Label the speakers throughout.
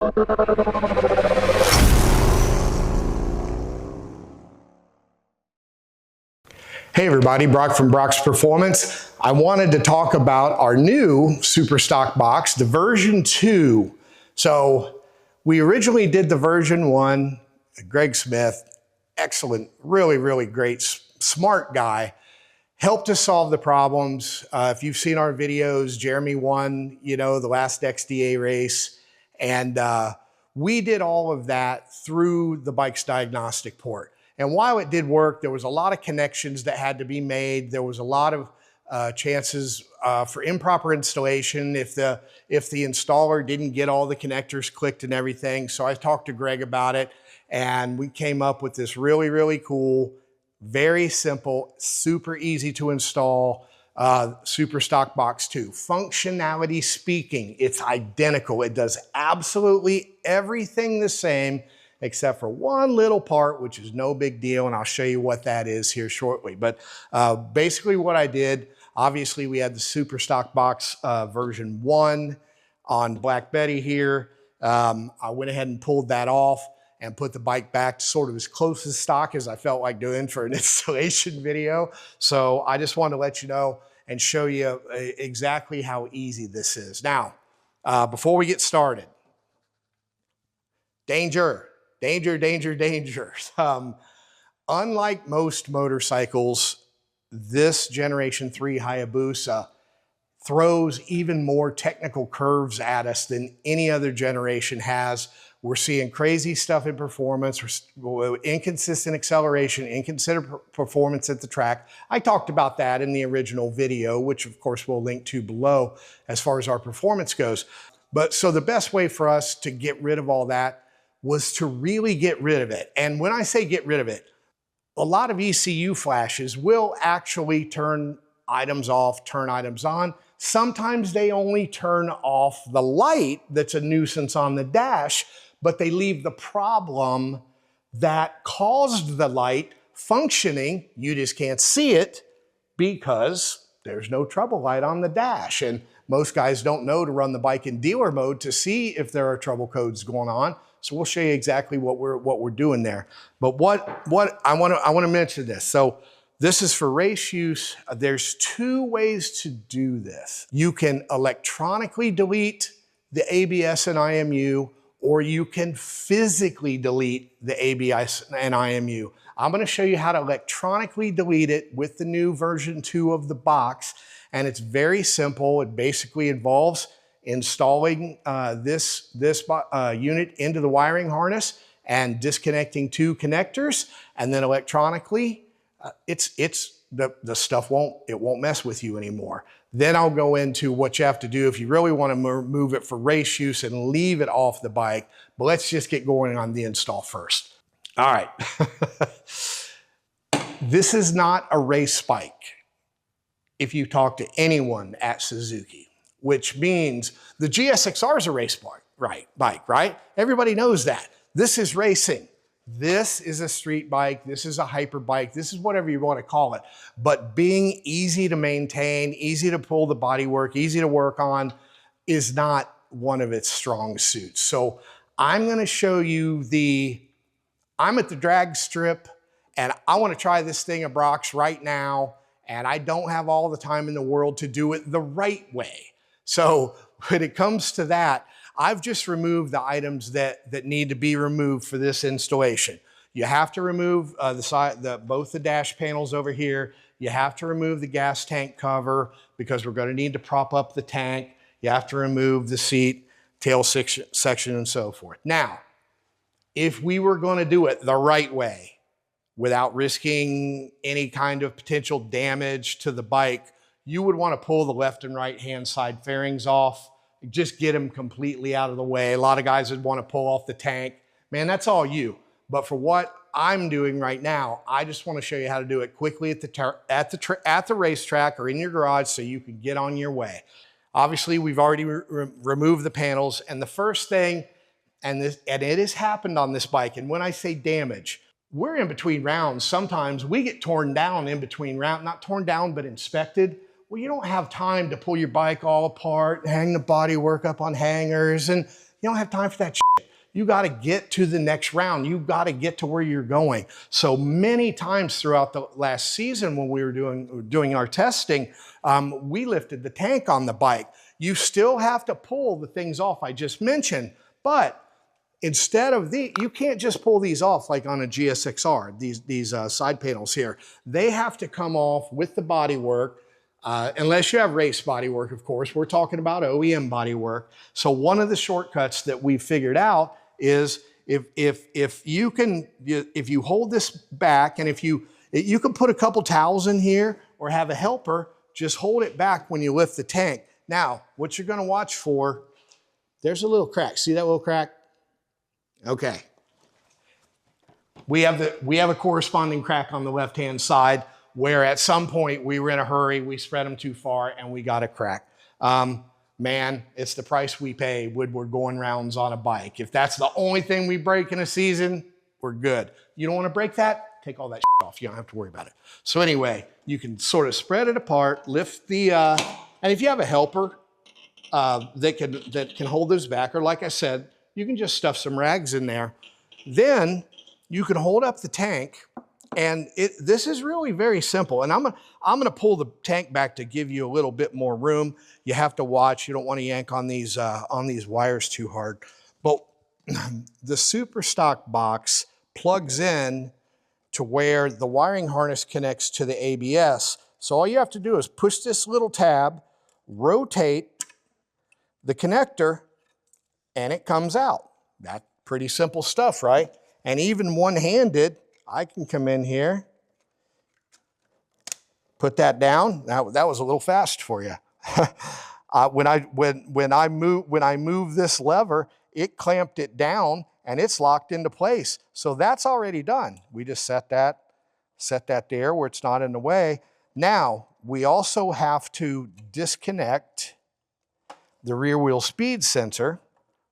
Speaker 1: Hey everybody, Brock from Brock's Performance. I wanted to talk about our new Super Stock box, the version 2. So we originally did the version 1. Greg Smith, excellent, really great, smart guy, helped us solve the problems. If you've seen our videos, Jeremy won, the last XDA race. And we did all of that through the bike's diagnostic port. And while it did work, there was a lot of connections that had to be made. There was a lot of chances for improper installation if the installer didn't get all the connectors clicked and everything. So I talked to Greg about it, and we came up with this really cool, very simple, super easy to install Super Stock Box 2. Functionality speaking, it's identical. It does absolutely everything the same, except for one little part, which is no big deal, and I'll show you what that is here shortly. But basically what I did, obviously we had the Super Stock Box version 1 on Black Betty here. I went ahead and pulled that off and put the bike back to sort of as close to stock as I felt like doing for an installation video. So I just wanted to let you know and show you exactly how easy this is. Now, before we get started, danger. Unlike most motorcycles, this Generation 3 Hayabusa throws even more technical curves at us than any other generation has. We're seeing crazy stuff in performance, inconsistent acceleration, inconsistent performance at the track. I talked about that in the original video, which of course we'll link to below as far as our performance goes. But so the best way for us to get rid of all that was to really get rid of it. And when I say get rid of it, a lot of ECU flashes will actually turn items off, turn items on. Sometimes they only turn off the light that's a nuisance on the dash, but they leave the problem that caused the light functioning. You just can't see it because there's no trouble light on the dash. And most guys don't know to run the bike in dealer mode to see if there are trouble codes going on. So we'll show you exactly what we're doing there. But what I want to mention this. So this is for race use. There's 2 ways to do this. You can electronically delete the ABS and IMU, or you can physically delete the ABS and IMU. I'm going to show you how to electronically delete it with the new version 2 of the box. And it's very simple. It basically involves installing this unit into the wiring harness and disconnecting 2 connectors, and then electronically, the stuff won't mess with you anymore. Then I'll go into what you have to do if you really want to remove it for race use and leave it off the bike. But let's just get going on the install first. All right. This is not a race bike if you talk to anyone at Suzuki, which means the GSXR is a race bike, right? Everybody knows that. This is racing. This is a street bike. This is a hyper bike. This is whatever you want to call it. But being easy to maintain, easy to pull the bodywork, easy to work on is not one of its strong suits. So I'm going to show you I'm at the drag strip and I want to try this thing at Brock's right now. And I don't have all the time in the world to do it the right way. So when it comes to that, I've just removed the items that need to be removed for this installation. You have to remove both the dash panels over here. You have to remove the gas tank cover because we're going to need to prop up the tank. You have to remove the seat, tail section, and so forth. Now, if we were going to do it the right way, without risking any kind of potential damage to the bike, you would want to pull the left and right hand side fairings off. Just get them completely out of the way. A lot of guys would want to pull off the tank. Man, that's all you. But for what I'm doing right now, I just want to show you how to do it quickly at the racetrack or in your garage so you can get on your way. Obviously, we've already removed the panels. And the first thing, and it has happened on this bike, and when I say damage, we're in between rounds. Sometimes we get torn down in between rounds, not torn down, but inspected. Well, you don't have time to pull your bike all apart, hang the bodywork up on hangers, and you don't have time for that shit. You got to get to the next round. You got to get to where you're going. So many times throughout the last season when we were doing our testing, we lifted the tank on the bike. You still have to pull the things off I just mentioned, but instead of you can't just pull these off like on a GSXR, these side panels here. They have to come off with the bodywork, unless you have race bodywork, of course. We're talking about OEM bodywork. So one of the shortcuts that we figured out is if you hold this back, and if you can put a couple towels in here or have a helper, just hold it back when you lift the tank. Now, what you're gonna watch for, there's a little crack. See that little crack? Okay. We have a corresponding crack on the left-hand side where at some point we were in a hurry, we spread them too far, and we got a crack. Man, it's the price we pay when we're going rounds on a bike. If that's the only thing we break in a season, we're good. You don't want to break that? Take all that shit off. You don't have to worry about it. So anyway, you can sort of spread it apart, lift the, and if you have a helper that can hold this back, or like I said, you can just stuff some rags in there. Then you can hold up the tank, and this is really very simple. And I'm gonna pull the tank back to give you a little bit more room. You have to watch. You don't want to yank on these wires too hard. But the super stock box plugs in to where the wiring harness connects to the ABS. So all you have to do is push this little tab, rotate the connector, and it comes out. That's pretty simple stuff, right? And even one-handed, I can come in here, put that down. That was a little fast for you. When I move this lever, it clamped it down and it's locked into place. So that's already done. We just set that there where it's not in the way. Now, we also have to disconnect the rear wheel speed sensor,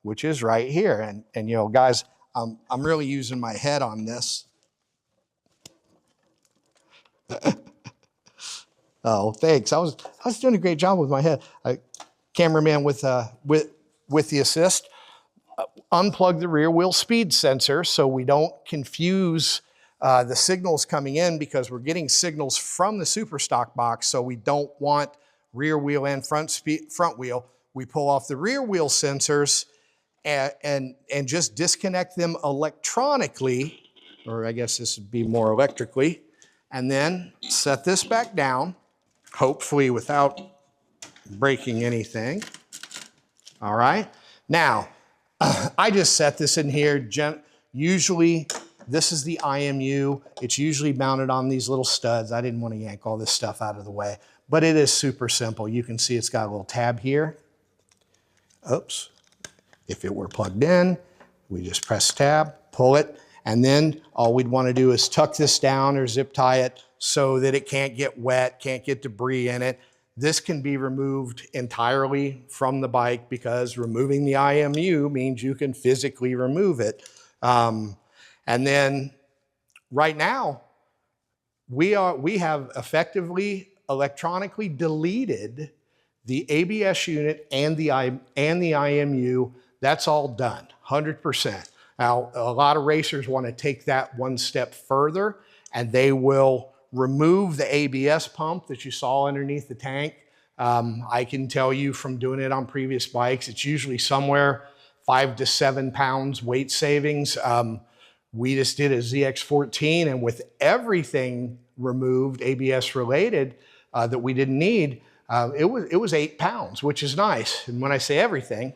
Speaker 1: which is right here. And you know, guys, I'm really using my head on this. Oh, thanks. I was doing a great job with my head. Cameraman with the assist. Unplug the rear wheel speed sensor so we don't confuse the signals coming in, because we're getting signals from the super stock box, so we don't want rear wheel and front wheel. We pull off the rear wheel sensors and just disconnect them electronically, or I guess this would be more electrically, and then set this back down, hopefully without breaking anything. All right. Now, I just set this in here. Usually, this is the IMU. It's usually mounted on these little studs. I didn't want to yank all this stuff out of the way, but it is super simple. You can see it's got a little tab here. Oops. If it were plugged in, we just press tab, pull it, and then all we'd want to do is tuck this down or zip tie it so that it can't get wet, can't get debris in it. This can be removed entirely from the bike, because removing the IMU means you can physically remove it. And then right now, we have effectively electronically deleted the ABS unit and the IMU. That's all done, 100%. Now, a lot of racers want to take that one step further, and they will remove the ABS pump that you saw underneath the tank. I can tell you from doing it on previous bikes, it's usually somewhere 5 to 7 pounds weight savings. We just did a ZX14, and with everything removed, ABS related, that we didn't need, it was 8 pounds, which is nice. And when I say everything,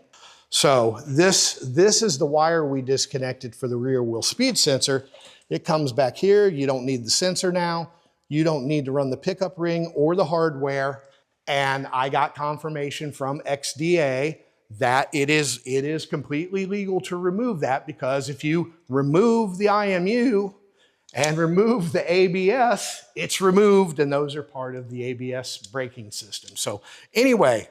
Speaker 1: so this is the wire we disconnected for the rear wheel speed sensor. It comes back here. You don't need the sensor now. You don't need to run the pickup ring or the hardware. And I got confirmation from XDA that it is completely legal to remove that, because if you remove the IMU and remove the ABS, it's removed, and those are part of the ABS braking system. So anyway,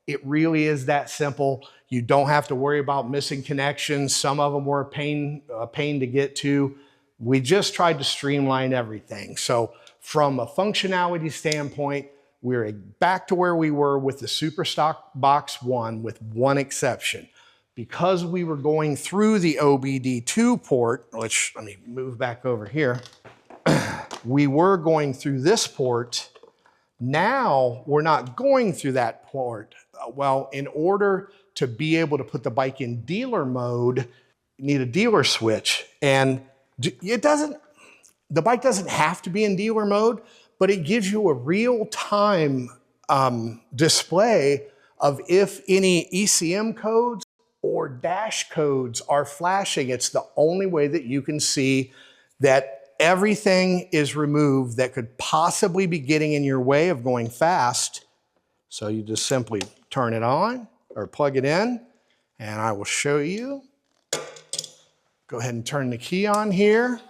Speaker 1: it really is that simple. You don't have to worry about missing connections. Some of them were a pain to get to. We just tried to streamline everything. So from a functionality standpoint, we're back to where we were with the Super Stock Box 1, with one exception. because we were going through the OBD2 port, which let me move back over here. We were going through this port. Now we're not going through that port. Well, in order to be able to put the bike in dealer mode, you need a dealer switch. And the bike doesn't have to be in dealer mode, but it gives you a real-time display of if any ECM codes or dash codes are flashing. It's the only way that you can see that everything is removed that could possibly be getting in your way of going fast. So you just simply turn it on or plug it in, and I will show you. Go ahead and turn the key on here.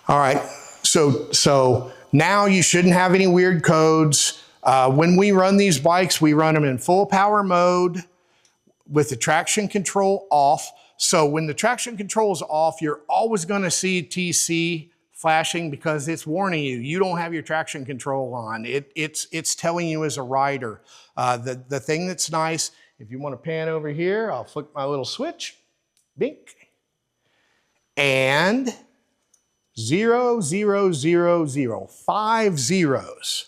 Speaker 1: All right, so now you shouldn't have any weird codes. When we run these bikes, we run them in full power mode with the traction control off. So when the traction control is off, you're always gonna see TC flashing because it's warning you, you don't have your traction control on. It's telling you as a rider. The thing that's nice, if you wanna pan over here, I'll flick my little switch, bink, and 0, 0, 0, 0, 5 zeros.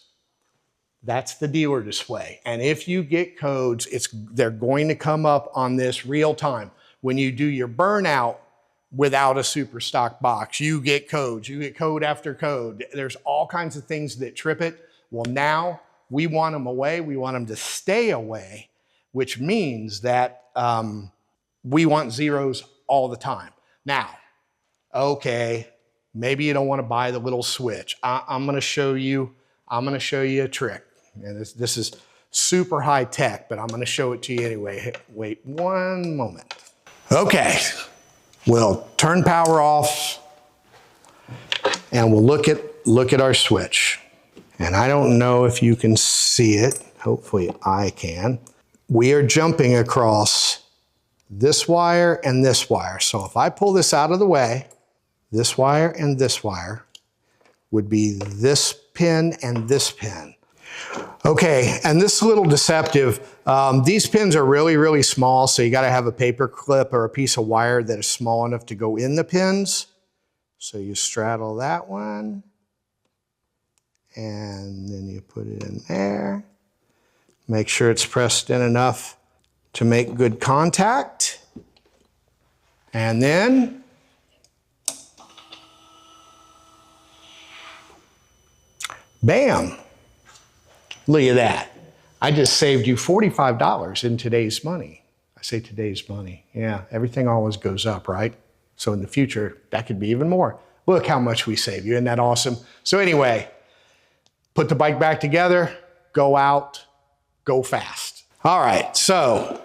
Speaker 1: That's the dealer display. And if you get codes, they're going to come up on this real time. When you do your burnout without a super stock box, you get codes. You get code after code. There's all kinds of things that trip it. Well, now we want them away. We want them to stay away, which means that we want zeros all the time. Now, okay, maybe you don't want to buy the little switch. I'm going to show you a trick. And this is super high tech, but I'm going to show it to you anyway. Wait one moment. Okay, we'll turn power off and we'll look at our switch. And I don't know if you can see it. Hopefully I can. We are jumping across this wire and this wire. So if I pull this out of the way, this wire and this wire would be this pin and this pin. Okay, and this is a little deceptive. These pins are really, really small, so you gotta have a paper clip or a piece of wire that is small enough to go in the pins. So you straddle that one, and then you put it in there. Make sure it's pressed in enough to make good contact. And then bam. Look at that. I just saved you $45 in today's money. I say today's money. Yeah, everything always goes up, right? So in the future, that could be even more. Look how much we save you. Isn't that awesome? So anyway, put the bike back together, go out, go fast. All right, so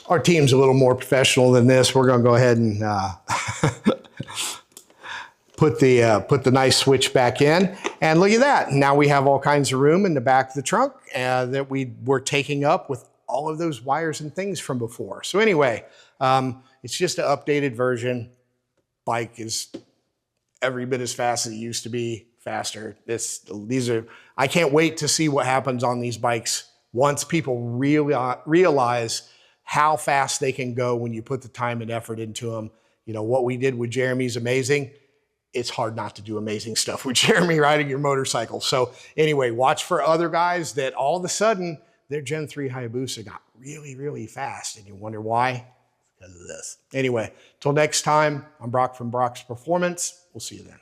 Speaker 1: our team's a little more professional than this. We're gonna go ahead and put the nice switch back in, and look at that. Now we have all kinds of room in the back of the trunk that we were taking up with all of those wires and things from before. So anyway, it's just an updated version. Bike is every bit as fast as it used to be, faster. I can't wait to see what happens on these bikes once people really realize how fast they can go when you put the time and effort into them. You know, what we did with Jeremy's amazing. It's hard not to do amazing stuff with Jeremy riding your motorcycle. So anyway, watch for other guys that all of a sudden their Gen 3 Hayabusa got really, really fast. And you wonder why? Because of this. Anyway, till next time, I'm Brock from Brock's Performance. We'll see you then.